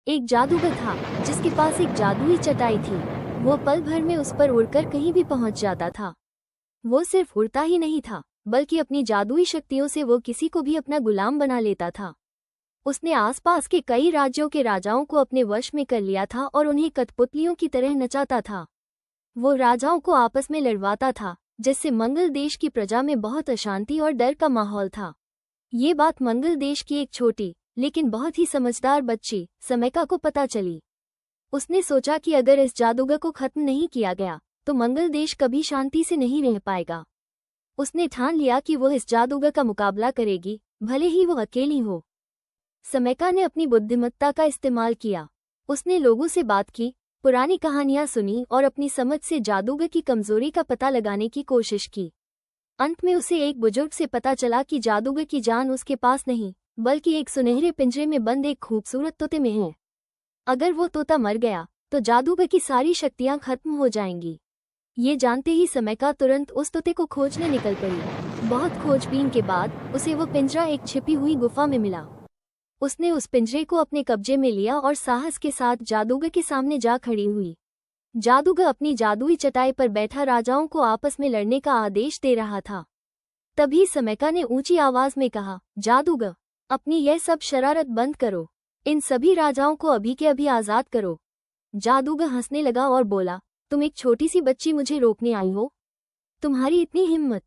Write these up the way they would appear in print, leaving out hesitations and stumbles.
एक जादूगर था जिसके पास एक जादुई चटाई थी। वो पल भर में उस पर उड़कर कहीं भी पहुंच जाता था। वो सिर्फ उड़ता ही नहीं था, बल्कि अपनी जादुई शक्तियों से वो किसी को भी अपना गुलाम बना लेता था। उसने आसपास के कई राज्यों के राजाओं को अपने वश में कर लिया था और उन्हें कठपुतलियों की तरह नचाता था। वो राजाओं को आपस में लड़वाता था, जिससे मंगल देश की प्रजा में बहुत अशांति और डर का माहौल था। ये बात मंगल देश की एक छोटी लेकिन बहुत ही समझदार बच्ची समेका को पता चली। उसने सोचा कि अगर इस जादूगर को खत्म नहीं किया गया तो मंगल देश कभी शांति से नहीं रह पाएगा। उसने ठान लिया कि वो इस जादूगर का मुकाबला करेगी, भले ही वो अकेली हो। समेका ने अपनी बुद्धिमत्ता का इस्तेमाल किया। उसने लोगों से बात की, पुरानी कहानियां सुनी और अपनी समझ से जादूगर की कमजोरी का पता लगाने की कोशिश की। अंत में उसे एक बुजुर्ग से पता चला कि जादूगर की जान उसके पास नहीं, बल्कि एक सुनहरे पिंजरे में बंद एक खूबसूरत तोते में है। अगर वो तोता मर गया तो जादूगर की सारी शक्तियां खत्म हो जाएंगी। ये जानते ही समेका तुरंत उस तोते को खोजने निकल पड़ी। बहुत खोजबीन के बाद उसे वो पिंजरा एक छिपी हुई गुफा में मिला। उसने उस पिंजरे को अपने कब्जे में लिया और साहस के साथ जादूगर के सामने जा खड़ी हुई। जादूगर अपनी जादुई चटाई पर बैठा राजाओं को आपस में लड़ने का आदेश दे रहा था। तभी समेका ने ऊंची आवाज में कहा, जादूगर, अपनी यह सब शरारत बंद करो। इन सभी राजाओं को अभी के अभी आजाद करो। जादूगर हंसने लगा और बोला, तुम एक छोटी सी बच्ची मुझे रोकने आई हो? तुम्हारी इतनी हिम्मत?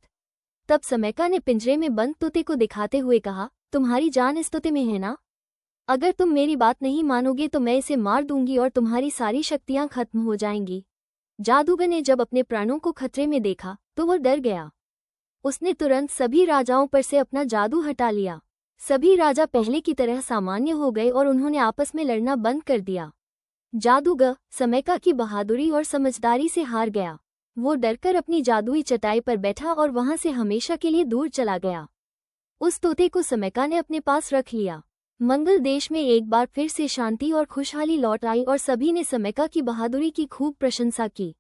तब समेका ने पिंजरे में बंद तोते को दिखाते हुए कहा, तुम्हारी जान इस तोते में है ना? अगर तुम मेरी बात नहीं मानोगे तो मैं इसे मार दूंगी और तुम्हारी सारी शक्तियां खत्म हो जाएंगी। जादूगर ने जब अपने प्राणों को खतरे में देखा तो वो डर गया। उसने तुरंत सभी राजाओं पर से अपना जादू हटा लिया। सभी राजा पहले की तरह सामान्य हो गए और उन्होंने आपस में लड़ना बंद कर दिया। जादूगर समेका की बहादुरी और समझदारी से हार गया। वो डरकर अपनी जादुई चटाई पर बैठा और वहां से हमेशा के लिए दूर चला गया। उस तोते को समेका ने अपने पास रख लिया। मंगल देश में एक बार फिर से शांति और खुशहाली लौट आई और सभी ने समेका की बहादुरी की खूब प्रशंसा की।